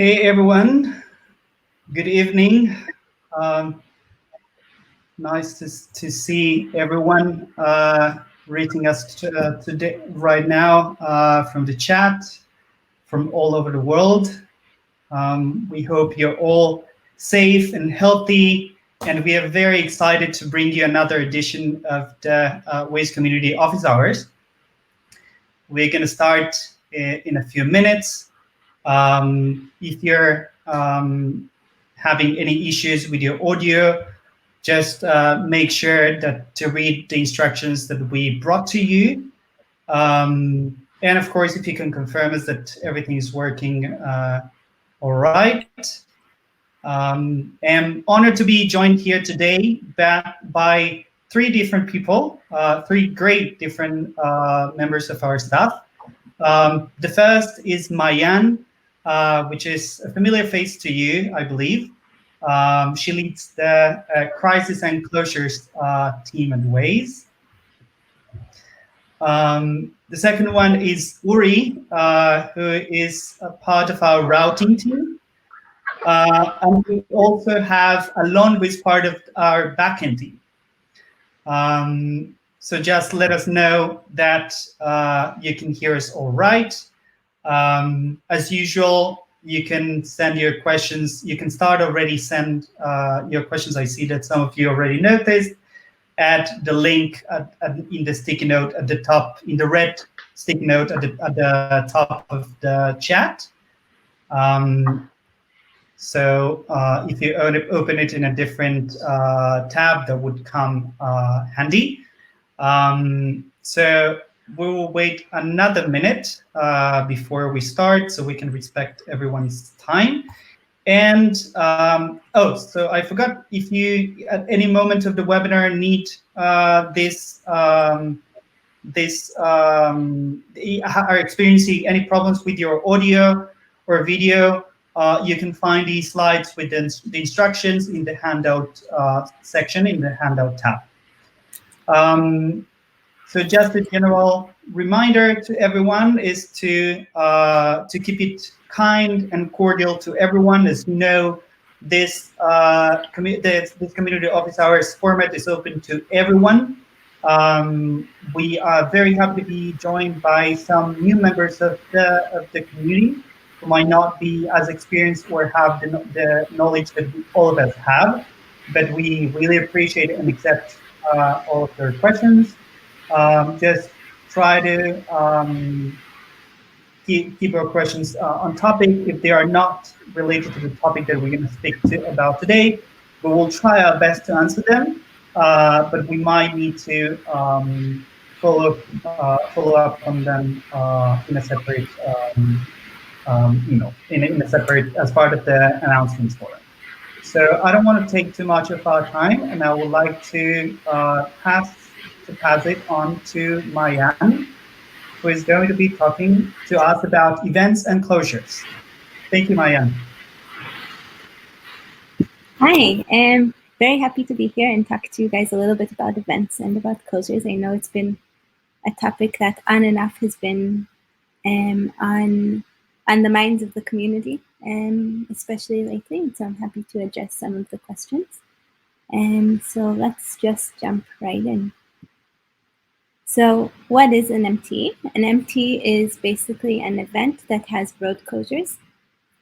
Hey everyone, good evening. Um, nice to see everyone reaching us today, right now from the chat, from all over the world. We hope you're all safe and healthy, and we are very excited to bring you another edition of the Waze Community Office Hours. We're going to start in a few minutes. If you're having any issues with your audio, just make sure that to read the instructions that we brought to you. And of course, if you can confirm us that everything is working all right. I'm honored to be joined here today by three different people, three great different members of our staff. The first is Mayan, which is a familiar face to you, I believe. She leads the Crisis and Closures team at Waze. The second one is Uri, who is a part of our routing team. And we also have Alon, who is part of our backend team. So just let us know that you can hear us all right. As usual, you can send your questions. You can start already send your questions. I see that some of you already noticed at the link in the sticky note at the top, in the red sticky note at the top of the chat. So if you open it in a different tab, that would come handy. So we will wait another minute before we start so we can respect everyone's time. And so I forgot, if you at any moment of the webinar need are experiencing any problems with your audio or video, you can find these slides with the instructions in the handout section in the handout tab. So just a general reminder to everyone is to keep it kind and cordial to everyone. As you know, this community office hours format is open to everyone. We are very happy to be joined by some new members of the community who might not be as experienced or have the knowledge that all of us have, but we really appreciate and accept all of their questions. Just try to keep our questions on topic. If they are not related to the topic that we're going to speak about today, we will try our best to answer them, but we might need to follow up on them in a separate in a separate, as part of the announcements for it. So I don't want to take too much of our time, and I would like to pass it on to Mayan, who is going to be talking to us about events and closures. Thank you, Mayan. Hi, I'm very happy to be here and talk to you guys a little bit about events and about closures. I know it's been a topic that on and off has been on the minds of the community, especially lately, so I'm happy to address some of the questions. So let's just jump right in. So what is an MT? An MT is basically an event that has road closures.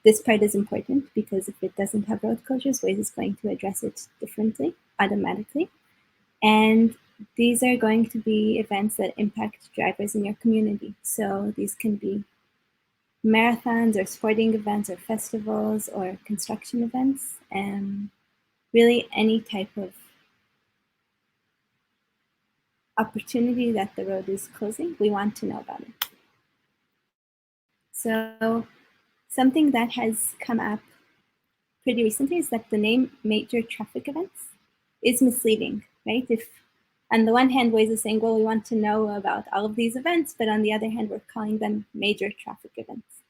This part is important because if it doesn't have road closures, Waze is going to address it differently, automatically. And these are going to be events that impact drivers in your community. So these can be marathons or sporting events or festivals or construction events, and really any type of opportunity that the road is closing, we want to know about it. So something that has come up pretty recently is that the name major traffic events is misleading, right? If on the one hand, Waze is saying, well, we want to know about all of these events, but on the other hand, we're calling them major traffic events.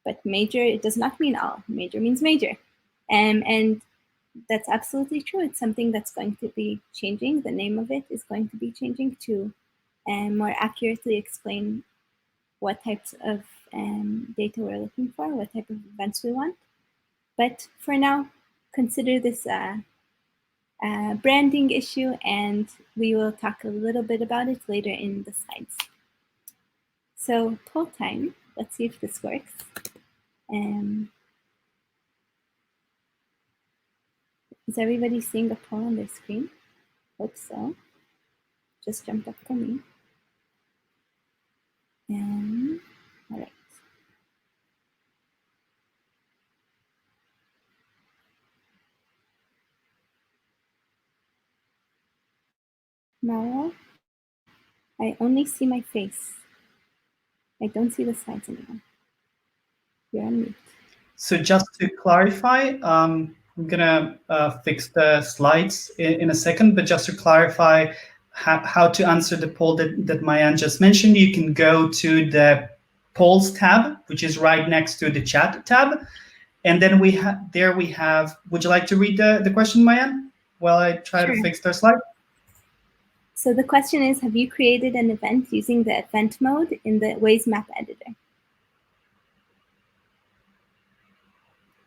But major, it does not mean all. Major means major. And that's absolutely true. It's something that's going to be changing. The name of it is going to be changing to more accurately explain what types of data we're looking for, what type of events we want. But for now, consider this a branding issue, and we will talk a little bit about it later in the slides. So poll time, let's see if this works. Is everybody seeing the poll on their screen? Hope so. Just jumped up for me. All right. Mara, I only see my face. I don't see the slides anymore. You're on mute. So just to clarify, I'm gonna fix the slides in a second, but just to clarify how to answer the poll that Mayan just mentioned, you can go to the polls tab, which is right next to the chat tab. And then we have, would you like to read the question, Mayan, while I try to fix the slide? So the question is, have you created an event using the event mode in the Waze map editor?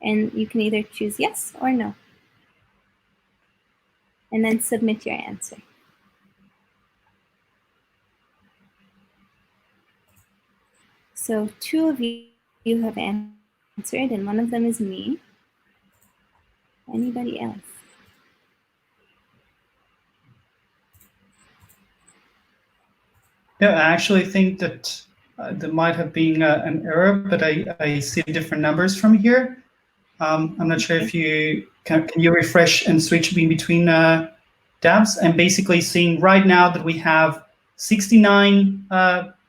And you can either choose yes or no. And then submit your answer. So 2 of you have answered, and one of them is me. Anybody else? Yeah, I actually think that there might have been an error, but I see different numbers from here. I'm not sure if you can you refresh and switch in between tabs. I'm basically seeing right now that we have 69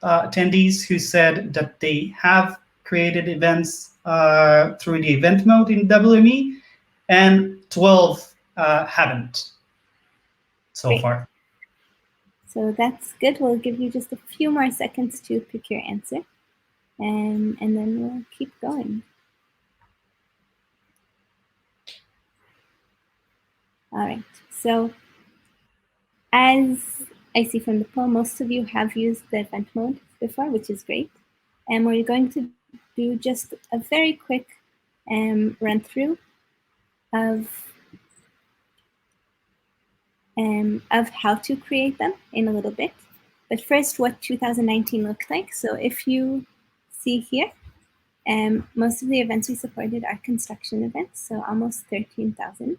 attendees who said that they have created events through the event mode in WME, and 12 haven't so far. So that's good. We'll give you just a few more seconds to pick your answer, and then we'll keep going. All right, so as I see from the poll, most of you have used the event mode before, which is great. And we're going to do just a very quick run through of how to create them in a little bit. But first, what 2019 looked like. So if you see here, most of the events we supported are construction events, so almost 13,000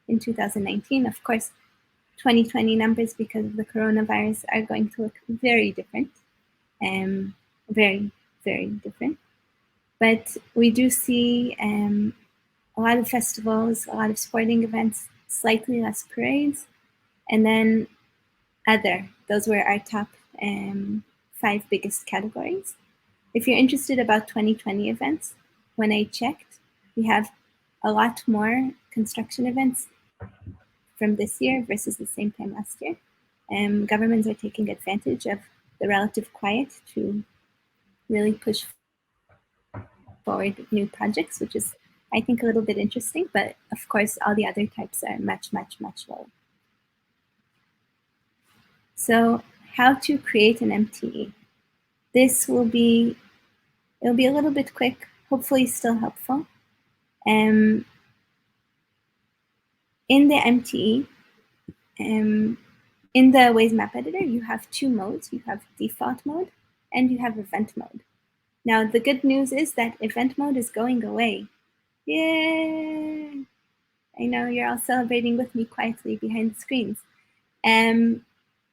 in 2019. Of course, 2020 numbers, because of the coronavirus, are going to look very different, very, very different. But we do see a lot of festivals, a lot of sporting events, slightly less parades, and then other. Those were our top 5 biggest categories. If you're interested about 2020 events, when I checked, we have a lot more construction events from this year versus the same time last year. Governments are taking advantage of the relative quiet to really push forward new projects, which is, I think, a little bit interesting, but of course, all the other types are much, much, much lower. So how to create an MTE. This will be, it'll be a little bit quick, hopefully still helpful. In the MTE, in the Waze map editor, you have 2 modes. You have default mode and you have event mode. Now, the good news is that event mode is going away. Yay! I know you're all celebrating with me quietly behind the screens.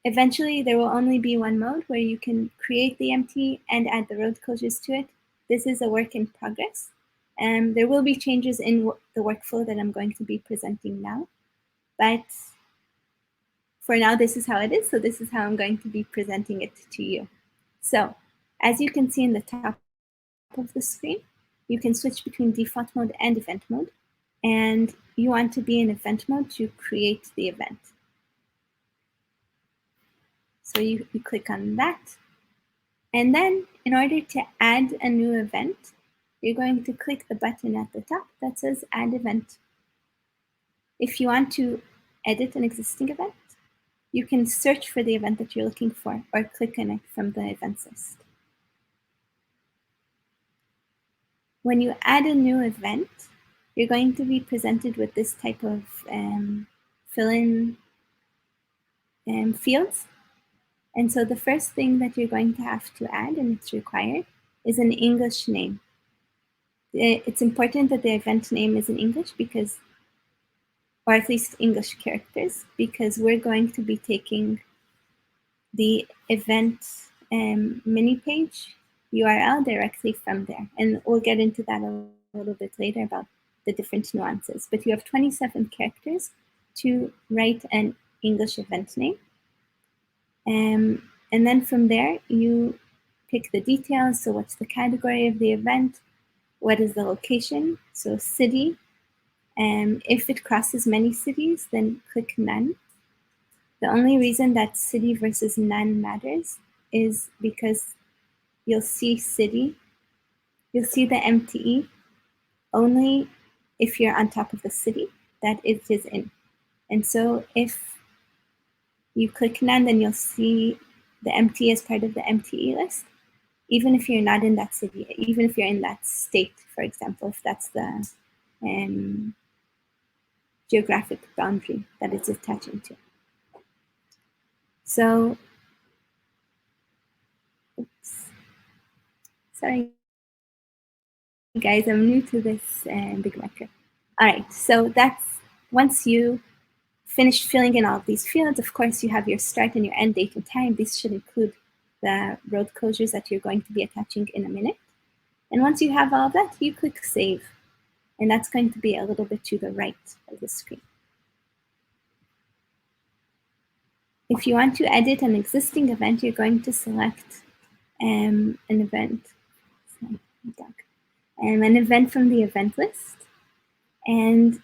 Eventually, there will only be one mode where you can create the MT and add the road closures to it. This is a work in progress. There will be changes in the workflow that I'm going to be presenting now. But for now, this is how it is. So this is how I'm going to be presenting it to you. So as you can see in the top of the screen, you can switch between default mode and event mode. And you want to be in event mode to create the event. So you click on that. And then in order to add a new event, you're going to click the button at the top that says Add Event. If you want to edit an existing event, you can search for the event that you're looking for or click on it from the events list. when you add a new event, you're going to be presented with this type of fill-in fields. And so the first thing that you're going to have to add, and it's required, is an English name. It's important that the event name is in English because, or at least English characters, because we're going to be taking the event mini page URL directly from there. And we'll get into that a little bit later about the different nuances. But you have 27 characters to write an English event name. And then from there, you pick the details. So what's the category of the event? What is the location? So city. If it crosses many cities, then click none. The only reason that city versus none matters is because you'll see city, you'll see the MTE only if you're on top of the city that it is in. And so if you click none, then you'll see the MTE as part of the MTE list, even if you're not in that city, even if you're in that state, for example, if that's the geographic boundary that it's attaching to. So, oops, sorry guys, I'm new to this big marker. All right, so that's, once you finish filling in all of these fields, of course you have your start and your end date and time. These should include the road closures that you're going to be attaching in a minute. And once you have all of that, you click save. And that's going to be a little bit to the right of the screen. If you want to edit an existing event, you're going to select an event. An event from the event list. And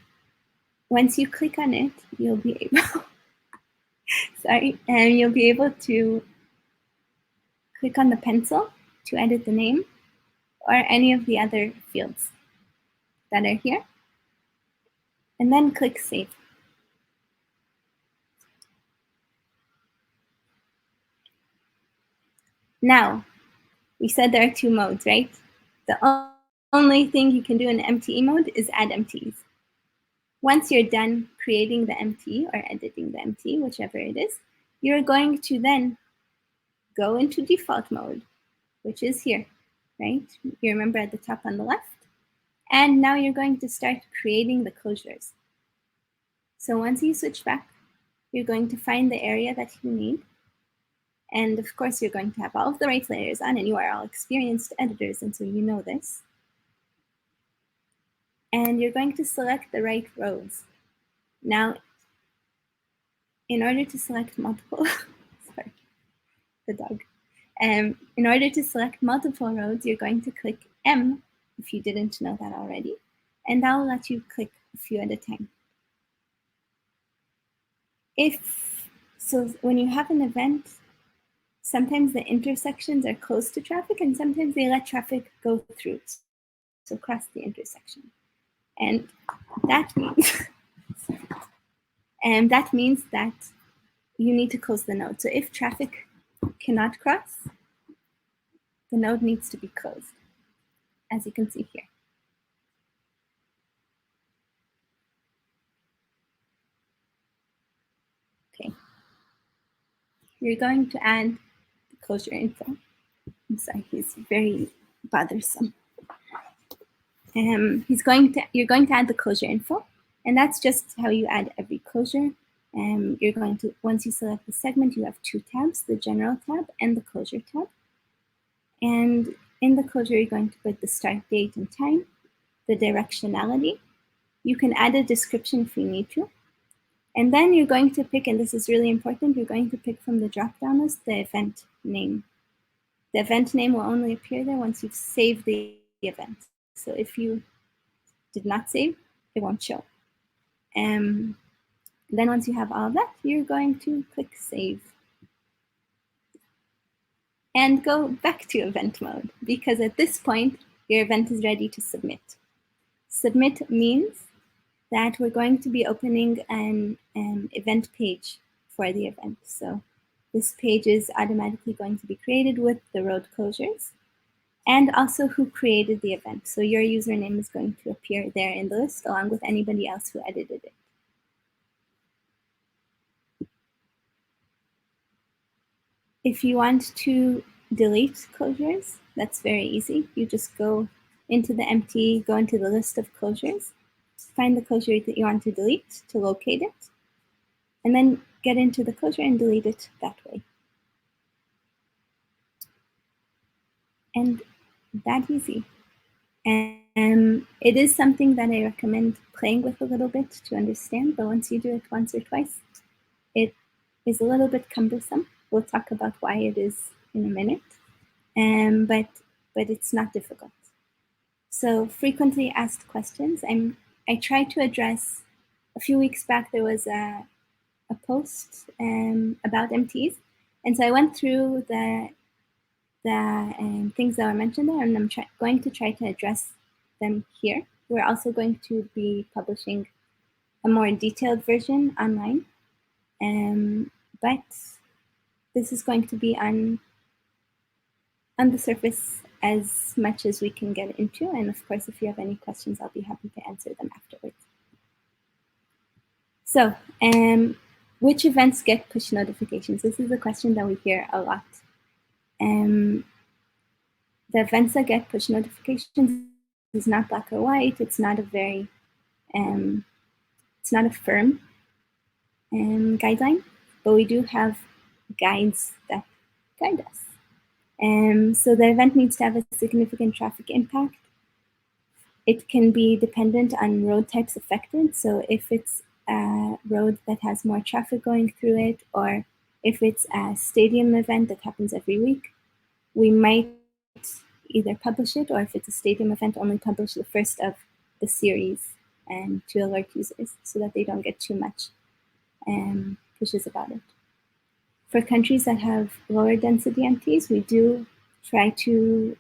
once you click on it, you'll be able, you'll be able to click on the pencil to edit the name or any of the other fields that are here. And then click save. Now, we said there are two modes, right? The only thing you can do in MTE mode is add MTEs. Once you're done creating the MTE or editing the MTE, whichever it is, you're going to then go into default mode, which is here, right? You remember at the top on the left. And now you're going to start creating the closures. So once you switch back, you're going to find the area that you need. And of course, you're going to have all of the right layers on, and you are all experienced editors, and so you know this. And you're going to select the right rows. Now, in order to select multiple, sorry, the dog. In order to select multiple rows, you're going to click M, if you didn't know that already, and that will let you click a few at a time. So when you have an event, sometimes the intersections are close to traffic and sometimes they let traffic go through, so cross the intersection. And that means that you need to close the node. So if traffic cannot cross, the node needs to be closed, as you can see here. Okay. You're going to add the closure info. I'm sorry, he's very bothersome. You're going to add the closure info, and that's just how you add every closure. You're going to, once you select the segment, you have two tabs, the general tab and the closure tab. And in the closure, you're going to put the start date and time, the directionality. You can add a description if you need to. And then you're going to pick, and this is really important, you're going to pick from the drop-down list the event name. The event name will only appear there once you've saved the event. So if you did not save, it won't show. Then once you have all of that, you're going to click save. And go back to event mode, because at this point, your event is ready to submit. Submit means that we're going to be opening an event page for the event. So this page is automatically going to be created with the road closures. and also who created the event. So your username is going to appear there in the list along with anybody else who edited it. If you want to delete closures, that's very easy. You just go into the empty, go into the list of closures, find the closure that you want to delete to locate it, and then get into the closure and delete it that way. And that easy. And it is something that I recommend playing with a little bit to understand, but once you do it once or twice, it is a little bit cumbersome. We'll talk about why it is in a minute, but it's not difficult. So frequently asked questions. I try to address. A few weeks back there was a post about MTs, and so I went through the things that were mentioned there, and I'm going to try to address them here. We're also going to be publishing a more detailed version online, but this is going to be on the surface as much as we can get into, and of course, if you have any questions, I'll be happy to answer them afterwards. So, which events get push notifications? This is a question that we hear a lot. The events that get push notifications is not black or white. It's not a very, it's not a firm guideline, but we do have guides that guide us. So the event needs to have a significant traffic impact. It can be dependent on road types affected. So if it's a road that has more traffic going through it, or if it's a stadium event that happens every week, we might either publish it, or if it's a stadium event, only publish the first of the series to alert users so that they don't get too much pushes about it. For countries that have lower density MTs, we do try to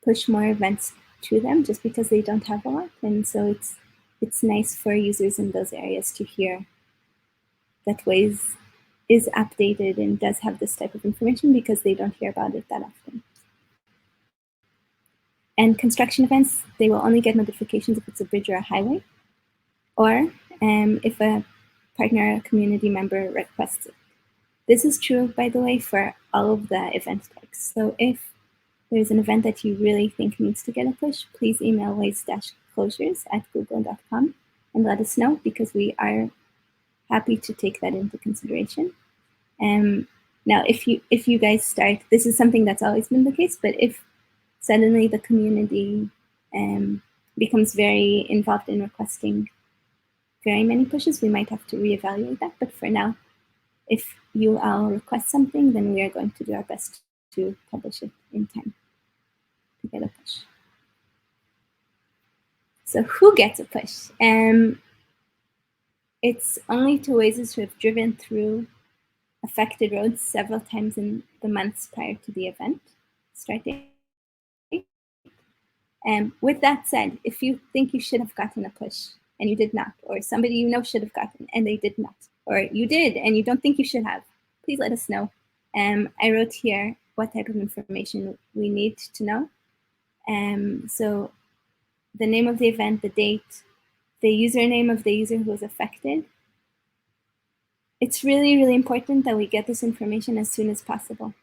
push more events to them just because they don't have a lot. And so it's nice for users in those areas to hear that Waze is updated and does have this type of information because they don't hear about it that often. And construction events, they will only get notifications if it's a bridge or a highway, or if a partner or community member requests it. This is true, by the way, for all of the event types. So if there's an event that you really think needs to get a push, please email waze-closures@google.com and let us know, because we are happy to take that into consideration. Now, if you guys start, this is something that's always been the case, but if suddenly the community becomes very involved in requesting very many pushes, we might have to reevaluate that. But for now, if you all request something, then we are going to do our best to publish it in time to get a push. So who gets a push? It's only to Wazers who have driven through affected roads several times in the months prior to the event start date. With that said, if you think you should have gotten a push and you did not, or somebody you know should have gotten and they did not, or you did and you don't think you should have, please let us know. I wrote here what type of information we need to know. So the name of the event, the date, the username of the user who was affected. It's really, really important that we get this information as soon as possible.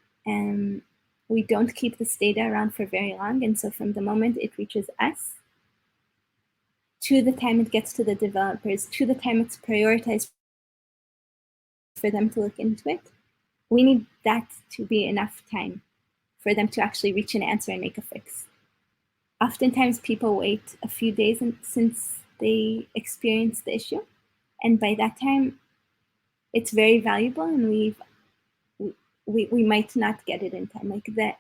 We don't keep this data around for very long. And so from the moment it reaches us, to the time it gets to the developers, to the time it's prioritized for them to look into it, we need that to be enough time for them to actually reach an answer and make a fix. Oftentimes people wait a few days since they experience the issue. And by that time, it's very valuable, and we might not get it in time. Like the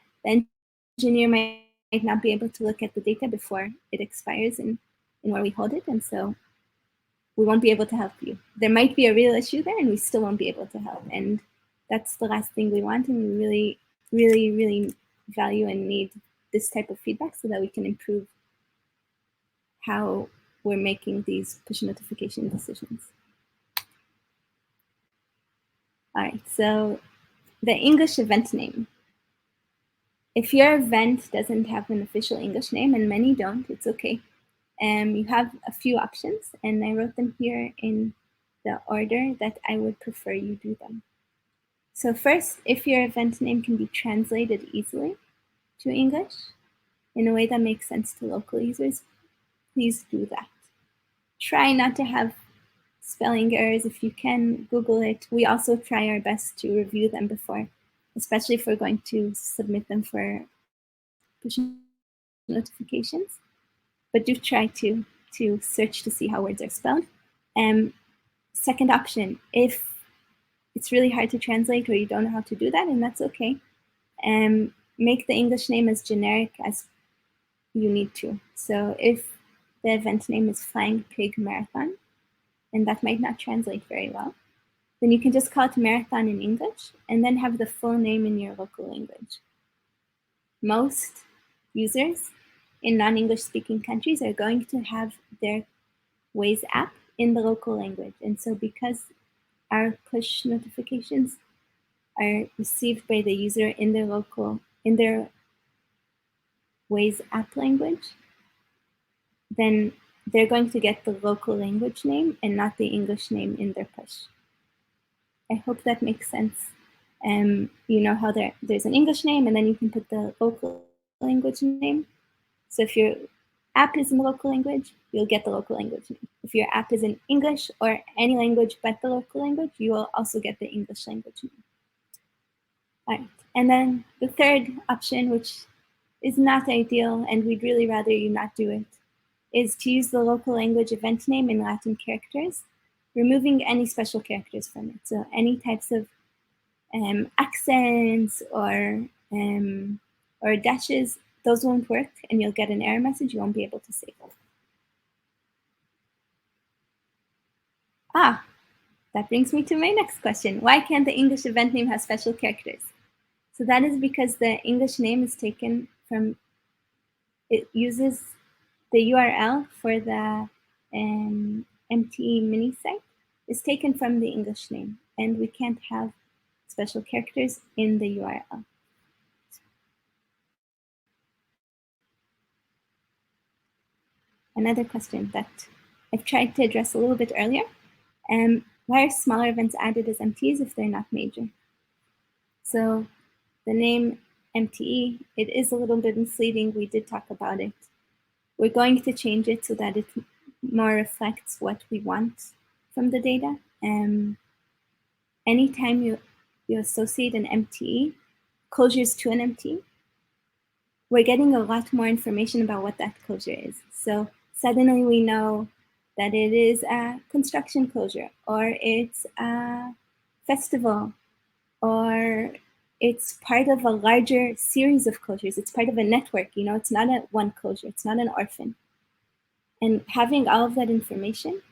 engineer might not be able to look at the data before it expires in where we hold it, and so we won't be able to help you. There might be a real issue there, and we still won't be able to help. And that's the last thing we want, and we really, really, really value and need this type of feedback so that we can improve how we're making these push notification decisions. All right, so the English event name. If your event doesn't have an official English name, and many don't, it's okay. You have a few options, and I wrote them here in the order that I would prefer you do them. So first, if your event name can be translated easily to English in a way that makes sense to local users, please do that. Try not to have spelling errors. If you can, Google it. We also try our best to review them before, especially if we're going to submit them for push notifications. But do try to search to see how words are spelled. Second option, if it's really hard to translate or you don't know how to do that, and that's okay, make the English name as generic as you need to. So if the event name is Flying Pig Marathon, and that might not translate very well, then you can just call it marathon in English and then have the full name in your local language. Most users in non-English speaking countries are going to have their Waze app in the local language. And so because our push notifications are received by the user in their Waze app language, then they're going to get the local language name and not the English name in their push. I hope that makes sense. You know how there's an English name and then you can put the local language name. So if your app is in the local language, you'll get the local language name. If your app is in English or any language but the local language, you will also get the English language name. All right, and then the third option, which is not ideal and we'd really rather you not do it, is to use the local language event name in Latin characters, removing any special characters from it. So any types of accents or dashes, those won't work and you'll get an error message. You won't be able to save it. That brings me to my next question. Why can't the English event name have special characters? So that is because the English name is taken from, it uses the URL for the MTE mini site is taken from the English name, and we can't have special characters in the URL. Another question that I've tried to address a little bit earlier. Why are smaller events added as MTEs if they're not major? So the name MTE, it is a little bit misleading. We did talk about it. We're going to change it so that it more reflects what we want from the data. Anytime you associate an MTE, closures to an MTE, we're getting a lot more information about what that closure is. So suddenly we know that it is a construction closure, or it's a festival, or it's part of a larger series of closures. It's part of a network, you know, it's not a one closure, it's not an orphan. And having all of that information,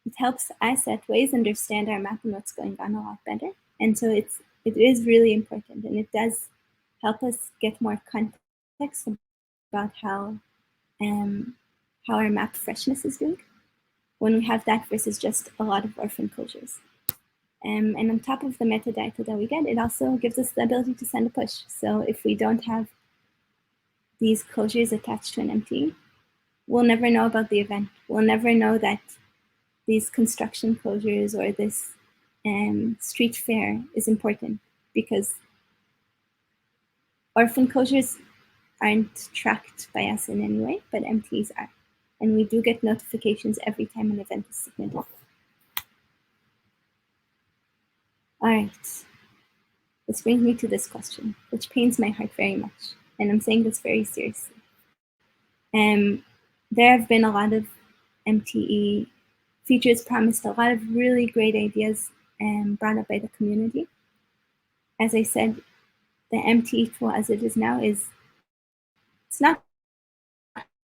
it helps us at Waze understand our map and what's going on a lot better. And so it is really important, and it does help us get more context about how our map freshness is doing when we have that versus just a lot of orphan closures. And on top of the metadata that we get, it also gives us the ability to send a push. So if we don't have these closures attached to an MTE, we'll never know about the event. We'll never know that these construction closures or this street fair is important, because orphan closures aren't tracked by us in any way, but MTEs are. And we do get notifications every time an event is submitted. All right, this brings me to this question, which pains my heart very much, and I'm saying this very seriously. There have been a lot of MTE features promised, a lot of really great ideas brought up by the community. As I said, the MTE tool as it is now it's not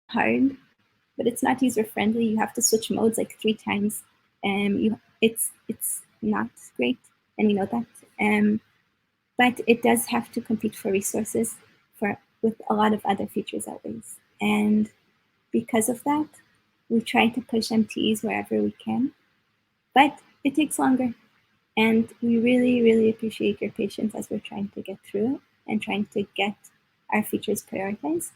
hard, but it's not user-friendly. You have to switch modes like 3 times. It's not great, and you know that. But it does have to compete for resources with a lot of other features at Waze. And because of that, we try to push MTEs wherever we can, but it takes longer. And we really, really appreciate your patience as we're trying to get through it and trying to get our features prioritized.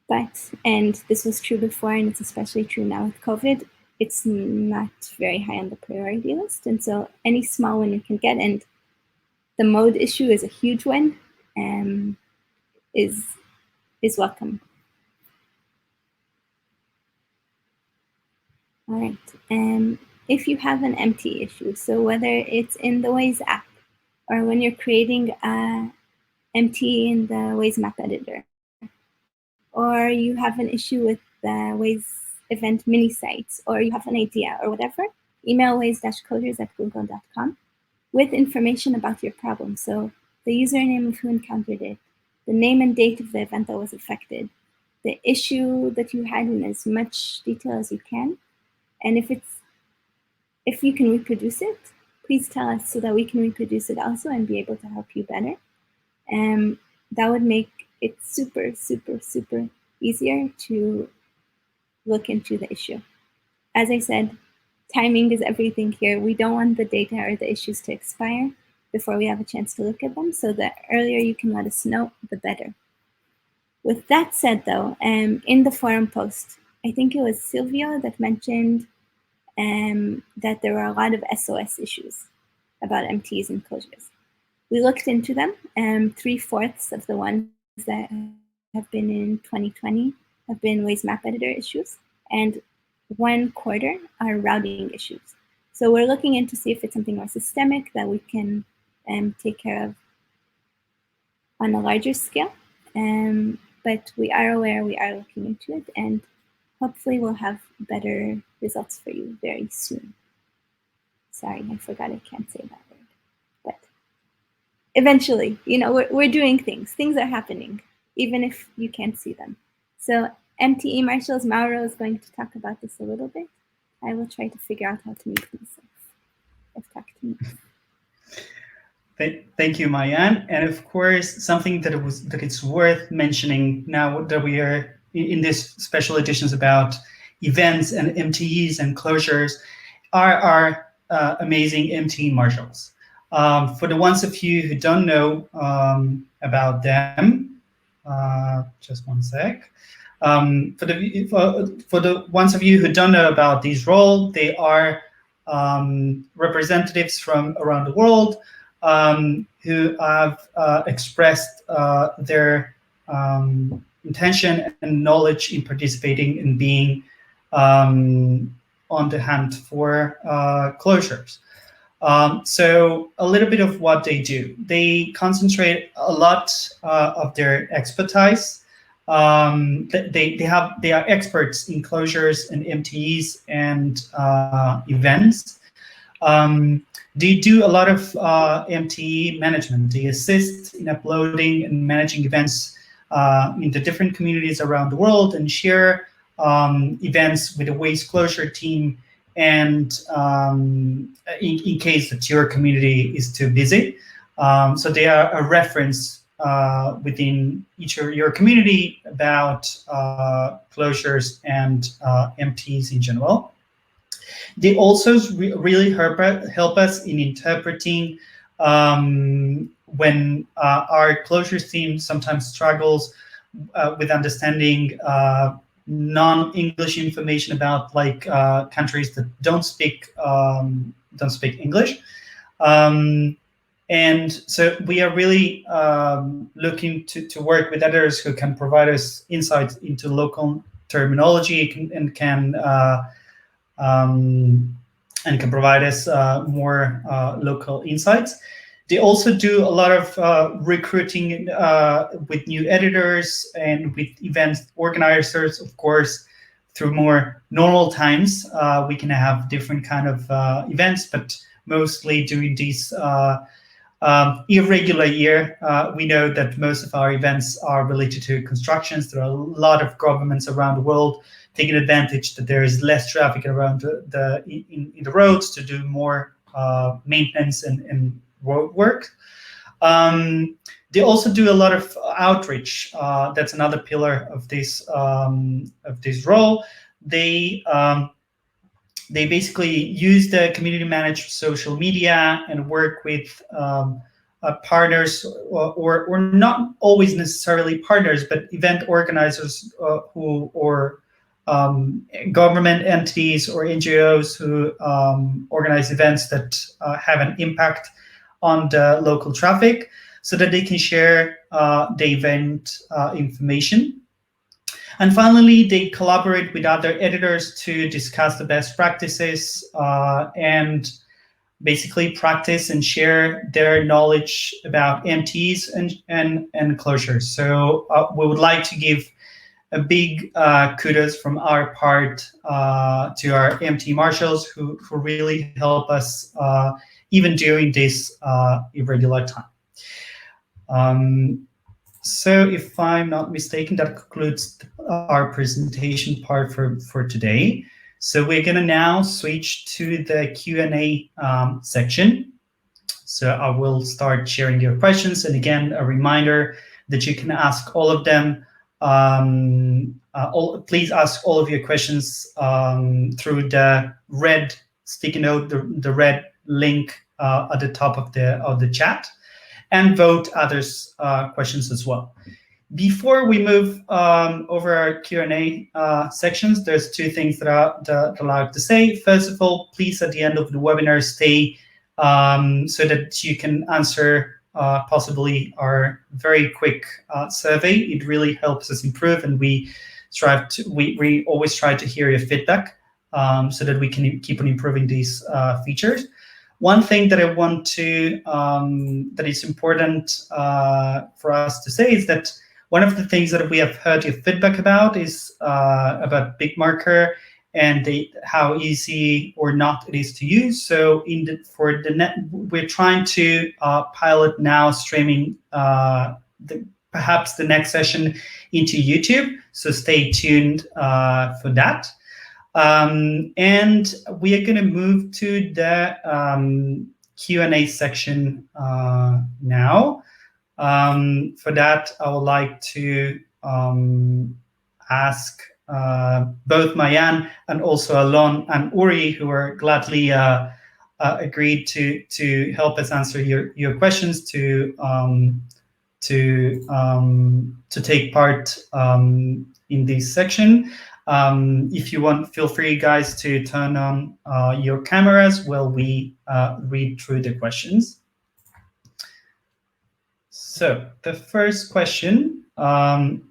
But, and this was true before, and it's especially true now with COVID, it's not very high on the priority list. And so any small one you can get, and the mode issue is a huge one, is welcome. All right. If you have an MT issue, so whether it's in the Waze app or when you're creating a MT in the Waze map editor, or you have an issue with the Waze event mini sites, or you have an idea or whatever, email waze-coders@google.com with information about your problem. So the username of who encountered it, the name and date of the event that was affected, the issue that you had in as much detail as you can. And if you can reproduce it, please tell us so that we can reproduce it also and be able to help you better. That would make it super, super, super easier to look into the issue. As I said, timing is everything here. We don't want the data or the issues to expire before we have a chance to look at them. So the earlier you can let us know, the better. With that said, though, in the forum post, I think it was Silvio that mentioned that there were a lot of SOS issues about MTs and closures. We looked into them. 3/4 of the ones that have been in 2020 have been Waze map editor issues, and 1/4 are routing issues. So we're looking into see if it's something more systemic that we can take care of on a larger scale. But we are aware, we are looking into it, and hopefully we'll have better results for you very soon. Sorry, I forgot I can't say that word. But eventually, you know, we're doing things. Things are happening, even if you can't see them. So MTE Marshals Mauro is going to talk about this a little bit. I will try to figure out how to make myself talk to me. Thank you, Mayan. And of course, something that it's worth mentioning now that we are in this special editions about events and MTEs and closures are our amazing MTE marshals. For the ones of you who don't know about them, just one sec. For the ones of you who don't know about these roles, they are representatives from around the world who have expressed their intention and knowledge in participating in being on the hunt for closures. So a little bit of what they do. They concentrate a lot of their expertise. They are experts in closures and MTEs and events. They do a lot of MTE management. They assist in uploading and managing events in the different communities around the world and share events with the Waze closure team. And in case that your community is too busy, so they are a reference within each of your community about closures and MTEs in general. They also really help us in interpreting when our closures team sometimes struggles with understanding non-English information about like countries that don't speak English. And so we are really looking to work with others who can provide us insights into local terminology and can provide us more local insights. They also do a lot of recruiting with new editors and with event organizers. Of course, through more normal times, we can have different kind of events, but mostly during these irregular year, we know that most of our events are related to constructions. There are a lot of governments around the world taking advantage that there is less traffic around in the roads to do more maintenance and road work. They also do a lot of outreach. That's another pillar of this role. They basically use the community managed social media and work with partners, or not always necessarily partners, but event organizers or government entities or NGOs who organize events that have an impact on the local traffic, so that they can share the event information. And finally, they collaborate with other editors to discuss the best practices and basically practice and share their knowledge about MTs and closures. So we would like to give a big kudos from our part to our MT marshals who really help us even during this irregular time. So if I'm not mistaken, that concludes our presentation part for today. So we're gonna now switch to the Q&A section. So I will start sharing your questions. And again, a reminder that you can ask all of them. Please ask all of your questions through the red sticky note, the red link at the top of the chat, and vote others' questions as well. Before we move over our Q&A sections, there's two things that I'd like to say. First of all, please at the end of the webinar stay so that you can answer possibly our very quick survey. It really helps us improve, and we always try to hear your feedback so that we can keep on improving these features. One thing that I want to that is important for us to say is that one of the things that we have heard your feedback about is about BigMarker and how easy or not it is to use. So we're trying to pilot now streaming perhaps the next session into YouTube. So stay tuned for that. And we are going to move to the Q&A section now. For that, I would like to ask both Mayan and also Alon and Uri, who are gladly agreed to help us answer your questions, to take part in this section. If you want, feel free, guys, to turn on your cameras while we read through the questions. So the first question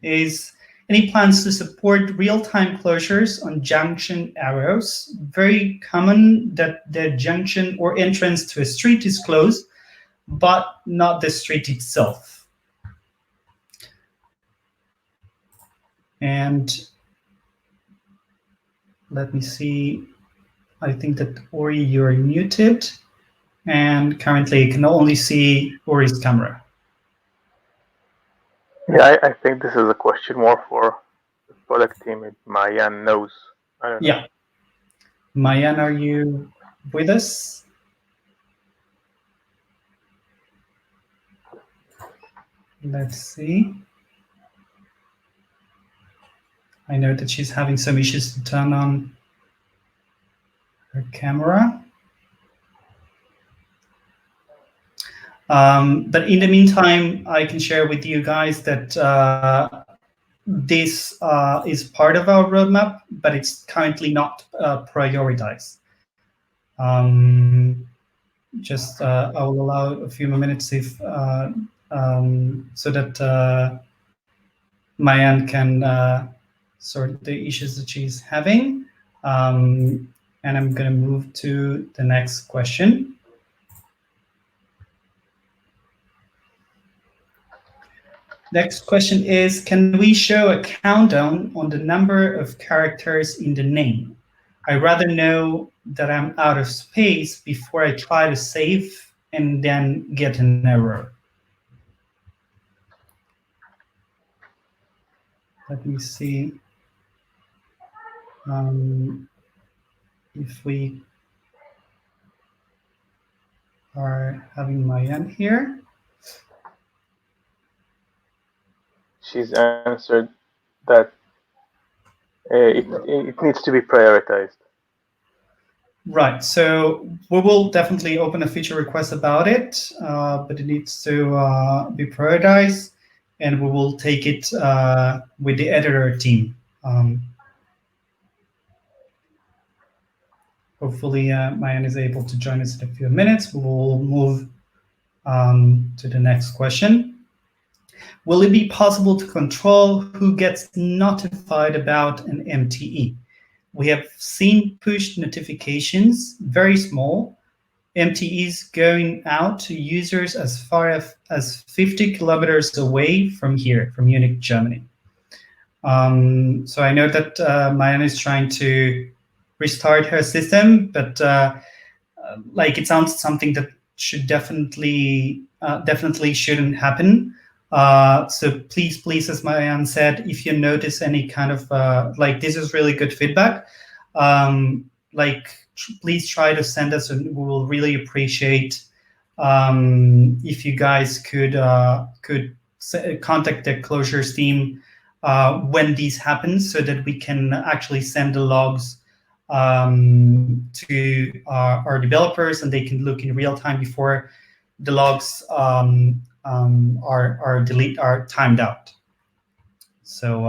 is, any plans to support real-time closures on junction arrows? Very common that the junction or entrance to a street is closed, but not the street itself. And let me see. I think that Uri, you're muted, and currently you can only see Uri's camera. Yeah, I think this is a question more for the product team. Mayan knows. I don't know. Yeah. Mayan, are you with us? Let's see. I know that she's having some issues to turn on her camera. But in the meantime, I can share with you guys that this is part of our roadmap, but it's currently not prioritized. Just I will allow a few more minutes if so that Mayan can sort the issues that she's having. And I'm going to move to the next question. Next question is, can we show a countdown on the number of characters in the name? I rather know that I'm out of space before I try to save and then get an error. Let me see if we are having Mayan here. She's answered that it needs to be prioritized. Right. So we will definitely open a feature request about it, but it needs to be prioritized, and we will take it with the editor team. Hopefully, Mayan is able to join us in a few minutes. We will move to the next question. Will it be possible to control who gets notified about an MTE? We have seen push notifications, very small, MTEs going out to users as far as 50 kilometers away from here, from Munich, Germany. So I know that Mayan is trying to restart her system, but like it sounds something that should definitely shouldn't happen. So please, as Mayan said, if you notice any kind of like this is really good feedback, like please try to send us, and we will really appreciate if you guys could contact the closures team when these happen, so that we can actually send the logs to our developers, and they can look in real time before the logs are timed out. So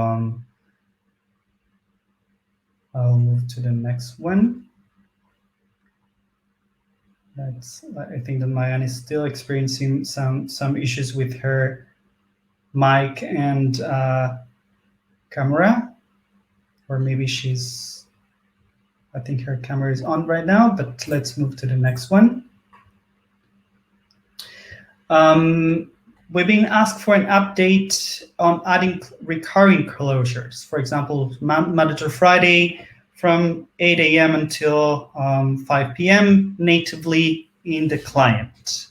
I'll move to the next one. I think that Mayan is still experiencing some issues with her mic and camera, or maybe I think her camera is on right now, but let's move to the next one. We're being asked for an update on adding recurring closures. For example, Monday to Friday from 8 a.m. until 5 p.m. natively in the client.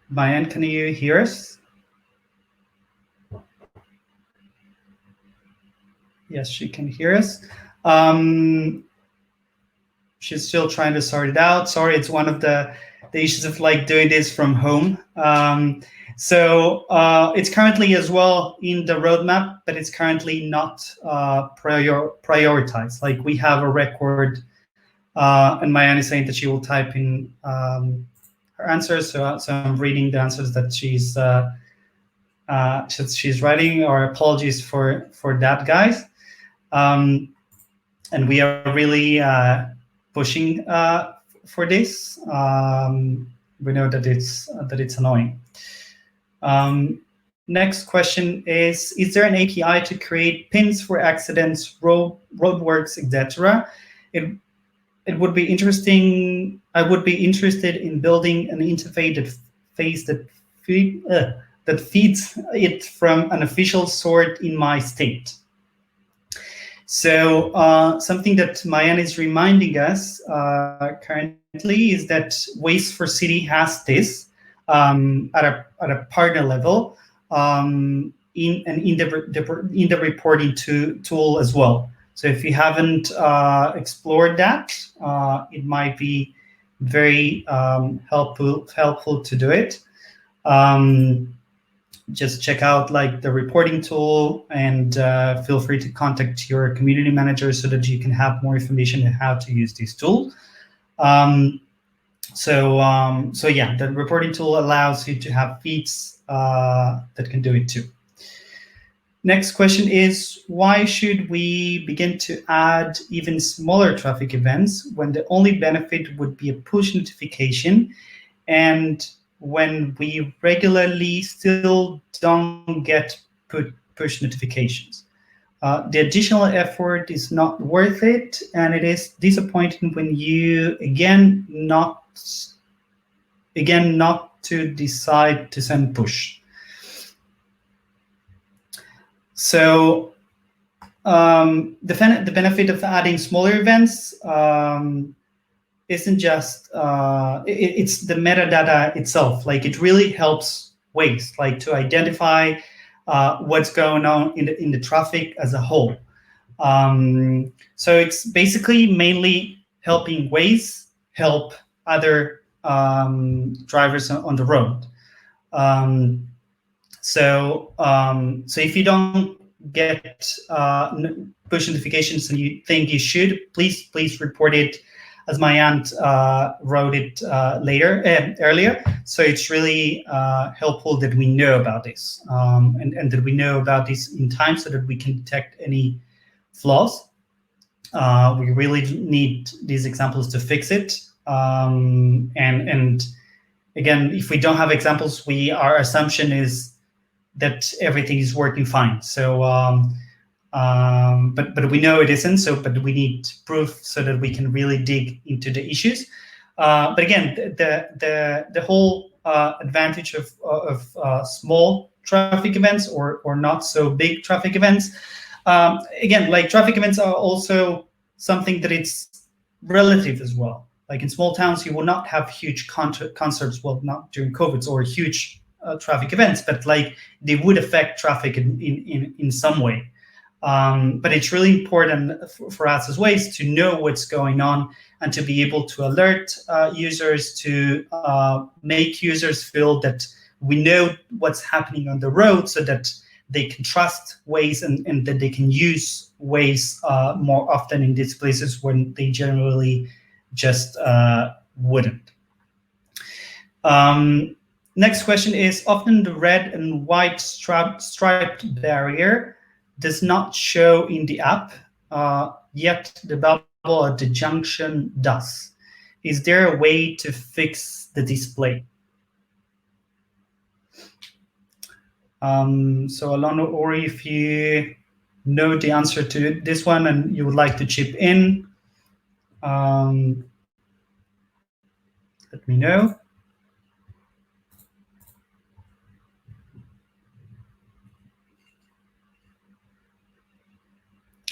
Mayan, can you hear us? Yes, she can hear us. She's still trying to sort it out. Sorry, it's one of the issues of like doing this from home. So it's currently as well in the roadmap, but it's currently not prioritized. Like we have a record, and Mayan is saying that she will type in her answers. So I'm reading the answers that she's writing. Or apologies for that, guys. And we are really pushing for this. We know that it's annoying. Next question is there an API to create pins for accidents, roadworks, etc.? It would be interesting. I would be interested in building an interface that feeds it from an official sort in my state. So something that Mayan is reminding us currently is that Waze for City has this at a partner level in the reporting tool as well. So if you haven't explored that, it might be very helpful to do it. Just check out like the reporting tool, and feel free to contact your community manager so that you can have more information on how to use this tool. So yeah, the reporting tool allows you to have feeds that can do it too. Next question is, why should we begin to add even smaller traffic events when the only benefit would be a push notification, and when we regularly still don't get push notifications? The additional effort is not worth it, and it is disappointing when you again not to decide to send push. So the benefit of adding smaller events isn't just it's the metadata itself. Like it really helps Waze like to identify what's going on in the traffic as a whole. So it's basically mainly helping Waze help other drivers on the road. So if you don't get push notifications and you think you should, please report it, as my aunt wrote it earlier. So it's really helpful that we know about this and that we know about this in time so that we can detect any flaws. We really need these examples to fix it. And again, if we don't have examples, our assumption is that everything is working fine. So, but we know it isn't. So, but we need proof so that we can really dig into the issues. But again, the whole advantage of small traffic events or not so big traffic events. Again, like traffic events are also something that it's relative as well. Like in small towns, you will not have huge concerts, well, not during COVID, or huge traffic events, but like they would affect traffic in some way. But it's really important for us as Waze to know what's going on and to be able to alert users, to make users feel that we know what's happening on the road so that they can trust Waze and that they can use Waze more often in these places when they generally just wouldn't. Next question is, often the red and white striped barrier does not show in the app, yet the bubble at the junction does. Is there a way to fix the display? So Alon or Ori, if you know the answer to this one and you would like to chip in, let me know.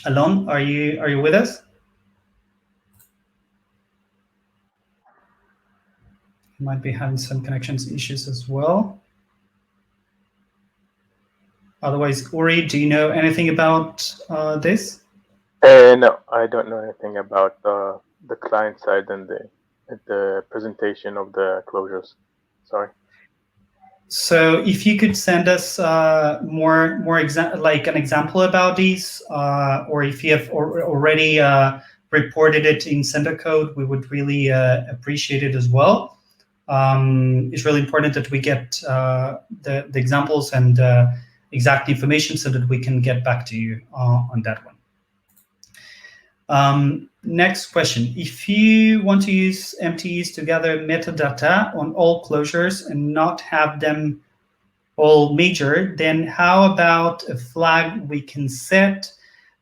Alon, are you with us? You might be having some connections issues as well. Otherwise, Uri, do you know anything about this? No, I don't know anything about the client side and the presentation of the closures. Sorry. So if you could send us more like an example about these, or if you have already reported it in Sender Code, we would really appreciate it as well. It's really important that we get the examples and exact information so that we can get back to you on that one. Next question. If you want to use MTEs to gather metadata on all closures and not have them all major, then how about a flag we can set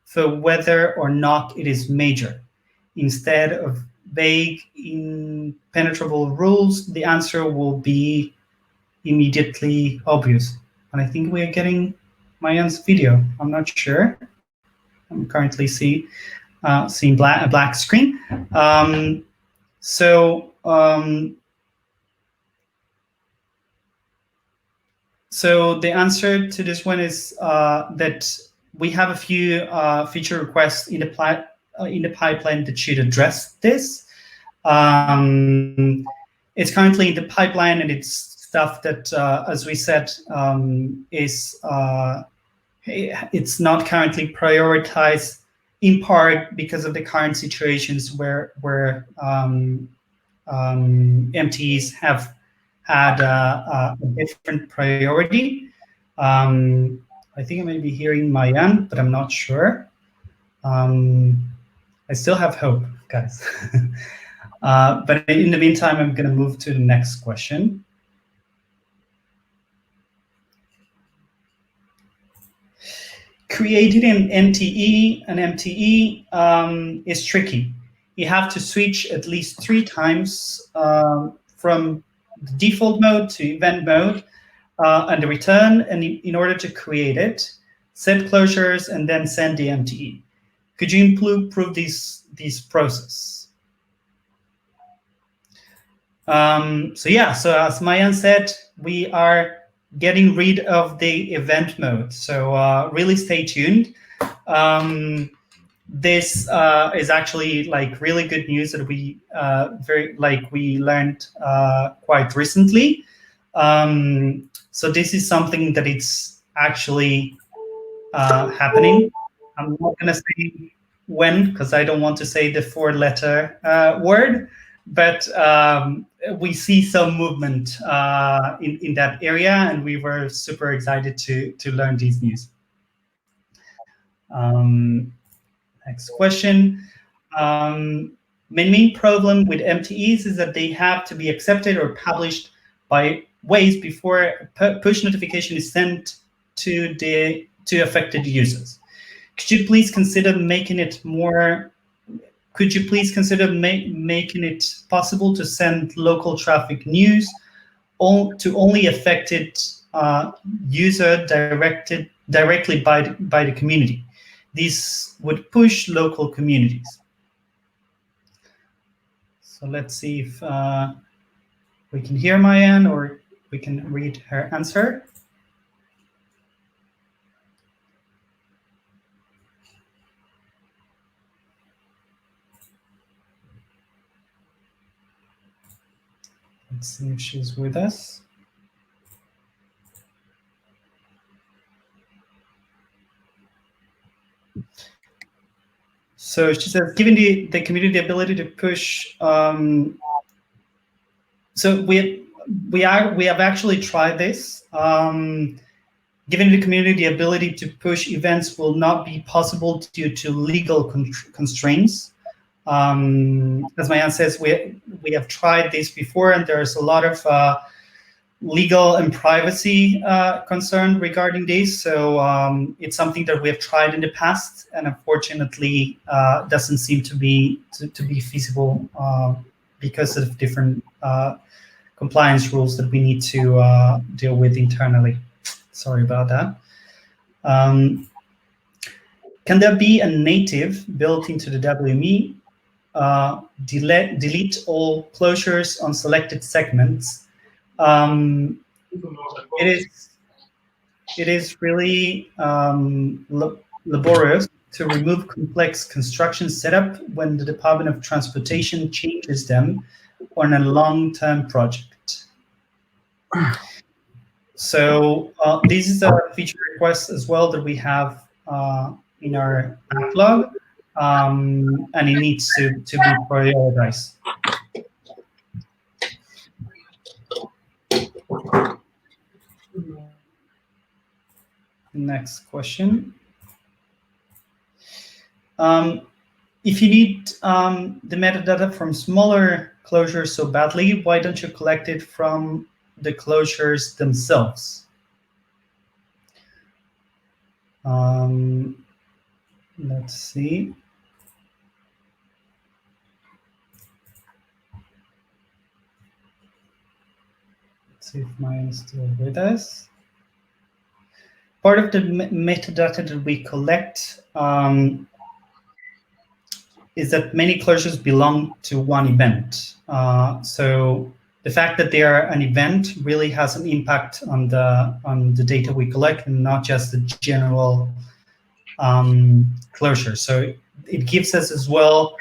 for whether or not it is major? Instead of vague, impenetrable rules, the answer will be immediately obvious. And I think we are getting Mayan's video. I'm not sure. I'm currently seeing a black screen. So the answer to this one is that we have a few feature requests in the pipeline that should address this. It's currently in the pipeline, and it's stuff that, as we said, it's not currently prioritized, in part because of the current situations where MTEs have had a different priority. I think I may be hearing Mayan, but I'm not sure. I still have hope, guys. But in the meantime, I'm going to move to the next question. Creating an MTE is tricky. You have to switch at least 3 times from the default mode to event mode and the return, and in order to create it, set closures, and then send the MTE. Could you improve this process? So as Mayan said, we are getting rid of the event mode. So really stay tuned. This is actually like really good news that we we learned quite recently. So this is something that it's actually happening. I'm not going to say when, because I don't want to say the 4-letter word, but we see some movement in that area, and we were super excited to learn these news. Next question. Main problem with MTEs is that they have to be accepted or published by Waze before push notification is sent to affected users. Could you please consider making it more? Could you please consider making it possible to send local traffic news to only affected user directly by the community? This would push local communities. So let's see if we can hear Mayan or we can read her answer. Let's see if she's with us. So she says, giving the community the ability to push. So we have actually tried this. Giving the community the ability to push events will not be possible due to legal constraints. As Mayan says, we have tried this before, and there's a lot of legal and privacy concern regarding this. So it's something that we have tried in the past, and unfortunately doesn't seem to be feasible because of different compliance rules that we need to deal with internally. Sorry about that. Can there be a native built into the WME? Delete all closures on selected segments. It is really laborious to remove complex construction setup when the Department of Transportation changes them on a long-term project. So this is a feature request as well that we have in our backlog, and it needs to be prioritized. Next question. If you need the metadata from smaller closures so badly, why don't you collect it from the closures themselves? Let's see. Let's see if mine is still with us. Part of the metadata that we collect is that many closures belong to one event. So the fact that they are an event really has an impact on the data we collect, and not just the general closure. So it gives us as well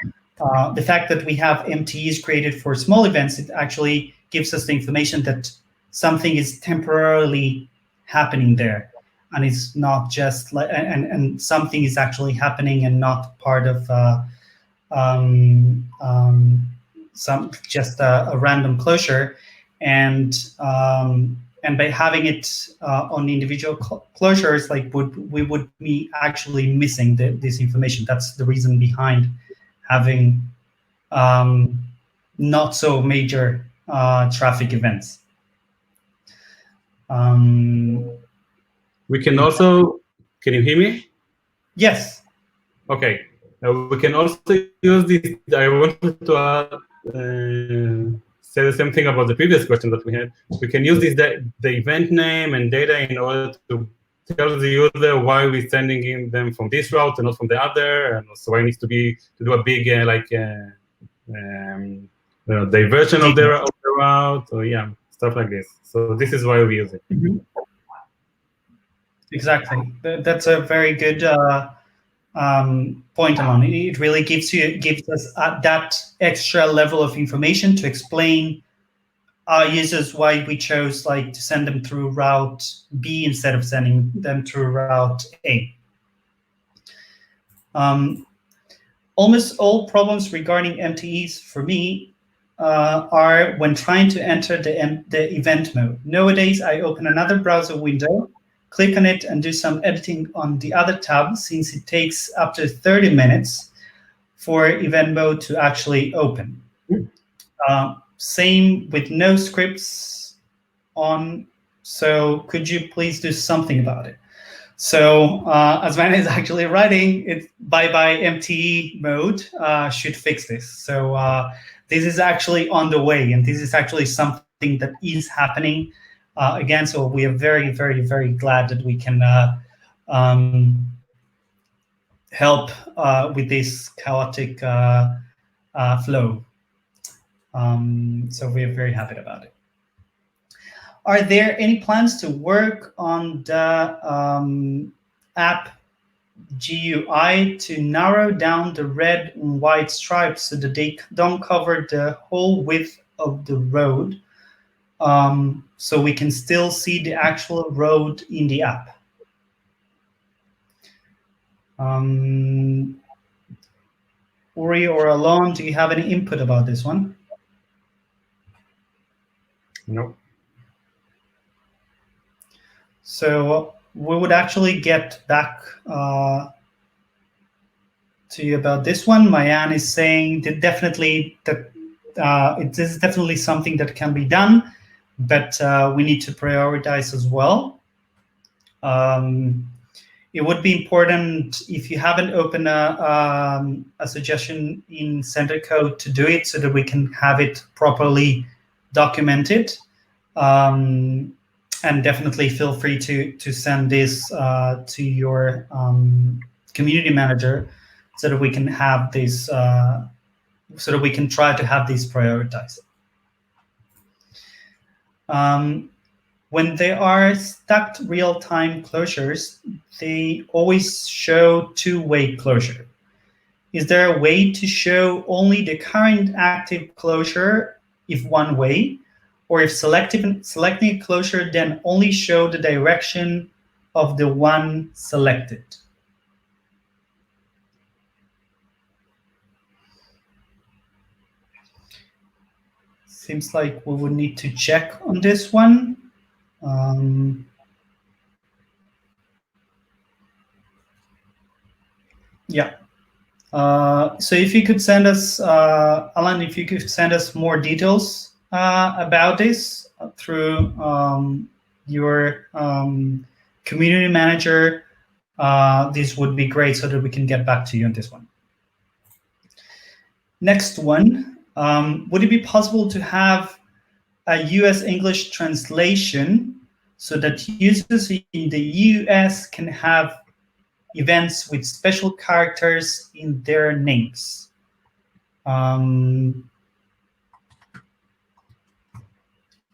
the fact that we have MTEs created for small events. It actually gives us the information that something is temporarily happening there, and it's not just like and something is actually happening and not part of just a random closure, and by having it on individual closures, like we would be actually missing this information. That's the reason behind having not so major traffic events. We can also, can you hear me? Yes. Okay. We can also use this. I wanted to say the same thing about the previous question that we had. We can use this the event name and data in order to tell the user why we're sending them from this route and not from the other, and also why it needs to do a big diversion of the route, or stuff like this. So this is why we use it. Mm-hmm. Exactly. That's a very good point, Alon. It really gives us that extra level of information to explain our users why we chose to send them through route B instead of sending them through route A. Almost all problems regarding MTEs for me are when trying to enter the event mode. Nowadays, I open another browser window, click on it, and do some editing on the other tab, since it takes up to 30 minutes for event mode to actually open. Same with no scripts on. So could you please do something about it? So Asmana is actually writing it. Bye MTE mode should fix this. So this is actually on the way, and this is actually something that is happening again. So we are very, very, very glad that we can help with this chaotic flow. So we're very happy about it. Are there any plans to work on the app GUI to narrow down the red and white stripes so that they don't cover the whole width of the road, so we can still see the actual road in the app? Uri or Alon, do you have any input about this one? No. So we would actually get back to you about this one. Mayan is saying that definitely that it is definitely something that can be done, but we need to prioritize as well. It would be important if you haven't opened a suggestion in Center Code to do it so that we can have it properly documented. And definitely feel free to send this to your community manager so that we can have this, so that we can try to have these prioritized. When there are stacked real-time closures, they always show two-way closure. Is there a way to show only the current active closure if one way? Or if selecting a closure, then only show the direction of the one selected? Seems like we would need to check on this one. Yeah. So if you could send us, Alan, if you could send us more details about this through your community manager, this would be great so that we can get back to you on this one. Next one, would it be possible to have a US English translation so that users in the US can have events with special characters in their names?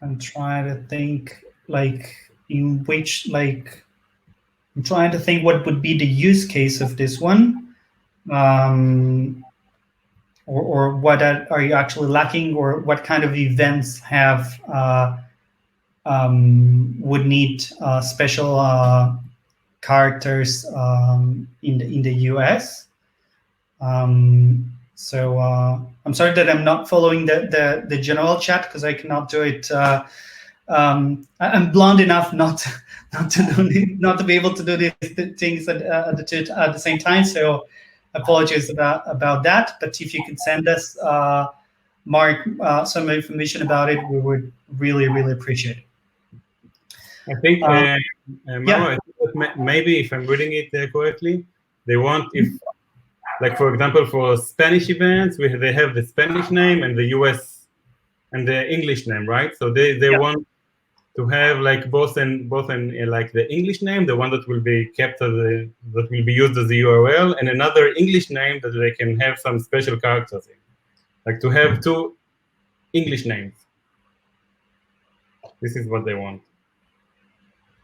I'm trying to think, like, in which, like, I'm trying to think what would be the use case of this one, or what are you actually lacking, or what kind of events have would need special characters in the US. So I'm sorry that I'm not following the general chat because I cannot do it. I'm blonde enough not to be able to do these things at the same time. So apologies about that. But if you could send us, Mark, some information about it, we would really appreciate it. I think, Maro, yeah. I think that maybe if I'm reading it correctly, they want, if, like, for example, for Spanish events, they have the Spanish name and the US and the English name, right? So they want to have like both in like the English name, the one that will be kept as that will be used as the URL, and another English name that they can have some special characters in, like to have two English names. This is what they want.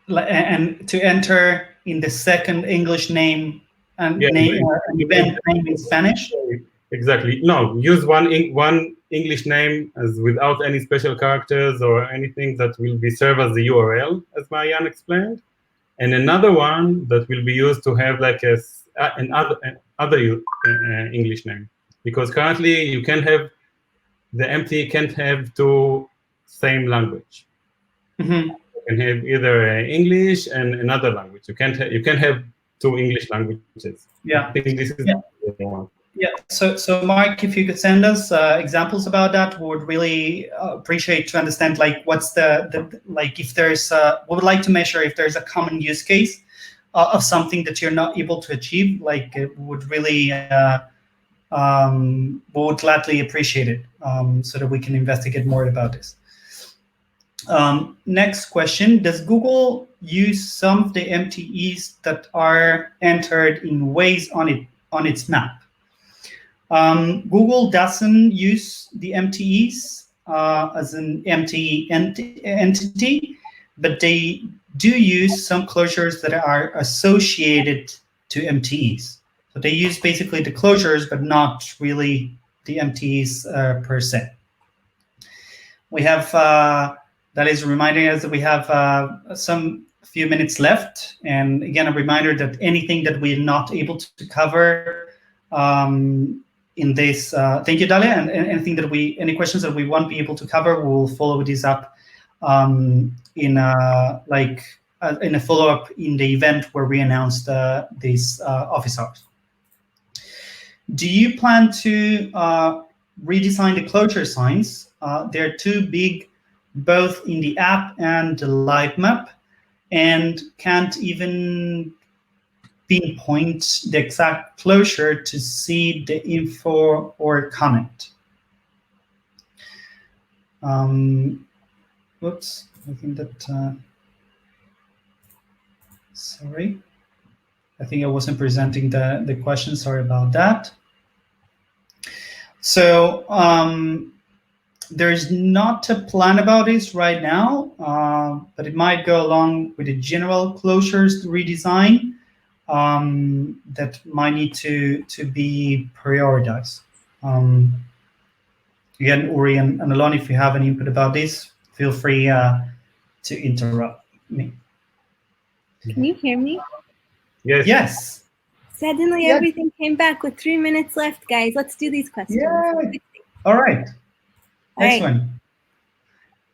And to enter in the second English name and event name in Spanish? Exactly. No, use one English name as without any special characters or anything that will be served as the URL, as Marianne explained. and another one that will be used to have like another English name. Because currently you can't have, the MTE can't have two same language. Mm-hmm. You can have either English and another language. You can't have two English languages. Yeah. I think this is the one. Yeah. So Mark, if you could send us examples about that, we would really appreciate to understand like what's the like if there's we would like to measure if there's a common use case of something that you're not able to achieve. Like it would really we would gladly appreciate it so that we can investigate more about this. Next question: does Google use some of the MTEs that are entered in Waze on its map? Google doesn't use the MTEs as an MTE entity, but they do use some closures that are associated to MTEs. So they use basically the closures, but not really the MTEs per se. We have, that is reminding us that we have some few minutes left. And again, a reminder that anything that we're not able to cover in this, thank you, Dalia, and anything that any questions that we won't be able to cover, we'll follow this up in a follow-up in the event where we announced these office hours. Do you plan to redesign the closure signs? They're too big, both in the app and the live map, and can't even pinpoint the exact closure to see the info or comment. Oops, I think that, sorry. I think I wasn't presenting the question, sorry about that. So there's not a plan about this right now, but it might go along with the general closures redesign that might need to be prioritized. Again, Uri and Alon, if you have any input about this, feel free to interrupt me. Can you hear me? Yes. Yes. Suddenly everything came back with 3 minutes left, guys. Let's do these questions. Yeah. All right. Excellent.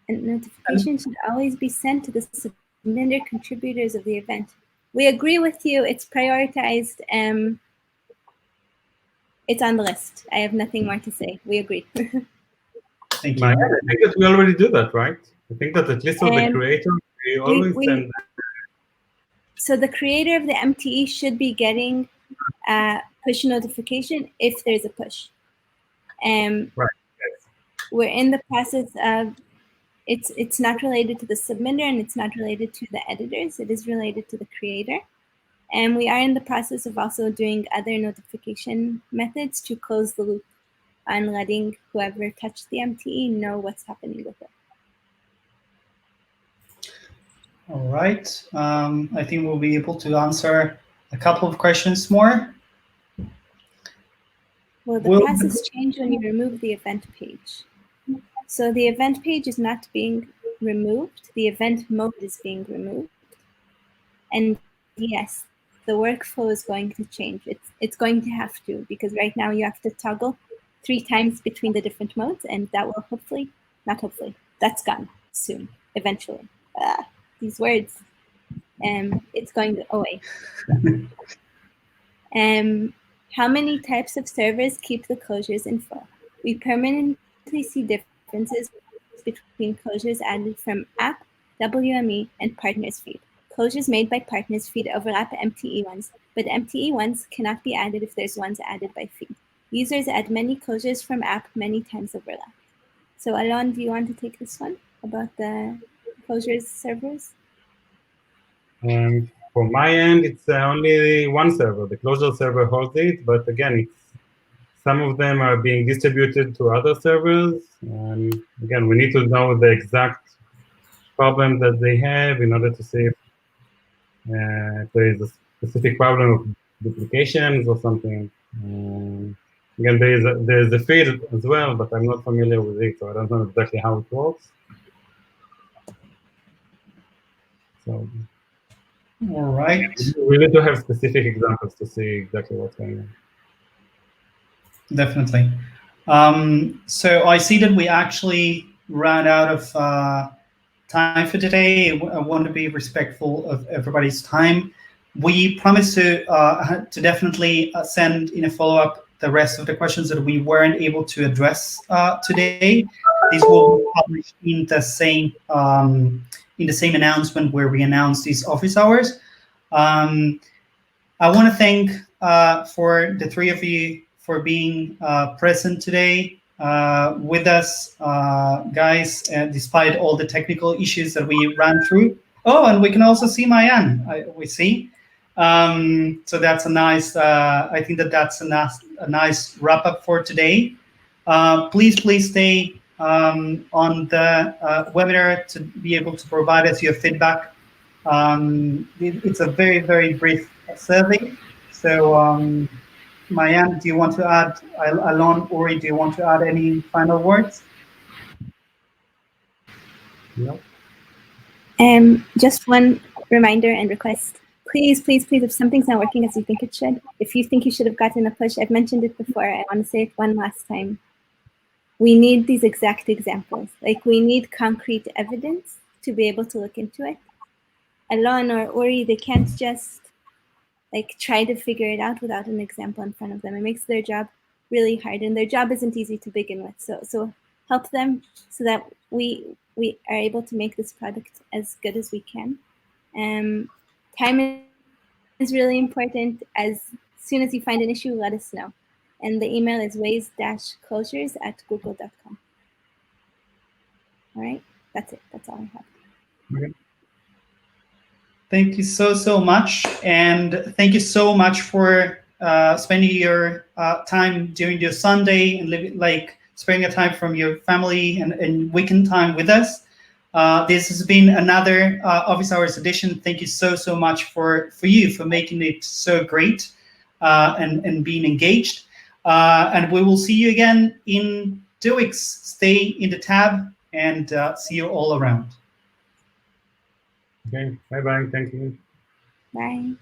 And notification should always be sent to the submitter contributors of the event. We agree with you. It's prioritized. It's on the list. I have nothing more to say. We agree. Thank you. I think that we already do that, right? I think that at least with the creator, we always send. So the creator of the MTE should be getting a push notification if there's a push. Right. Yes. We're in the process of, it's not related to the submitter and it's not related to the editors. It is related to the creator. And we are in the process of also doing other notification methods to close the loop on letting whoever touched the MTE know what's happening with it. All right. I think we'll be able to answer a couple of questions more. Will the process change when you remove the event page? So the event page is not being removed. The event mode is being removed. And yes, the workflow is going to change. It's going to have to, because right now you have to toggle 3 times between the different modes, and that will hopefully, not hopefully, that's gone soon, eventually. These words, it's going away. How many types of servers keep the closures info? We permanently see differences between closures added from app, WME, and partners feed. Closures made by partners feed overlap MTE ones, but MTE ones cannot be added if there's ones added by feed. Users add many closures from app, many times overlap. So Alon, do you want to take this one about the closures servers? For my end, it's only one server. The closure server holds it, but again, some of them are being distributed to other servers. And again, we need to know the exact problem that they have in order to see if there is a specific problem of duplications or something. Again, there is a feed as well, but I'm not familiar with it, so I don't know exactly how it works. So. All right. We need to have specific examples to see exactly what's going on. Definitely. So I see that we actually ran out of time for today. I want to be respectful of everybody's time. We promise to definitely send in a follow-up the rest of the questions that we weren't able to address today. These will be published in the same announcement where we announce these office hours. I want to thank for the three of you for being present today with us, guys, despite all the technical issues that we ran through. Oh, and we can also see Mayan, we see. So that's a nice, I think that's a nice wrap up for today. Please stay on the webinar to be able to provide us your feedback. It's a very, very brief survey. So, Mayan, do you want to add, Alon, Uri, do you want to add any final words? No. Just one reminder and request. Please, if something's not working as you think it should, if you think you should have gotten a push, I've mentioned it before, I want to say it one last time. We need these exact examples. Like, we need concrete evidence to be able to look into it. Alon or Uri, they can't just like try to figure it out without an example in front of them. It makes their job really hard, and their job isn't easy to begin with. So help them so that we are able to make this product as good as we can. Time is really important. As soon as you find an issue, let us know. And the email is waze-closures@google.com. All right, that's it. That's all I have. Okay. Thank you so much, and thank you so much for spending your time during your Sunday and spending a time from your family and weekend time with us. This has been another Office Hours edition. Thank you so much for you for making it so great and being engaged. And we will see you again in 2 weeks. Stay in the tab and see you all around. Okay. Bye-bye. Thank you. Bye.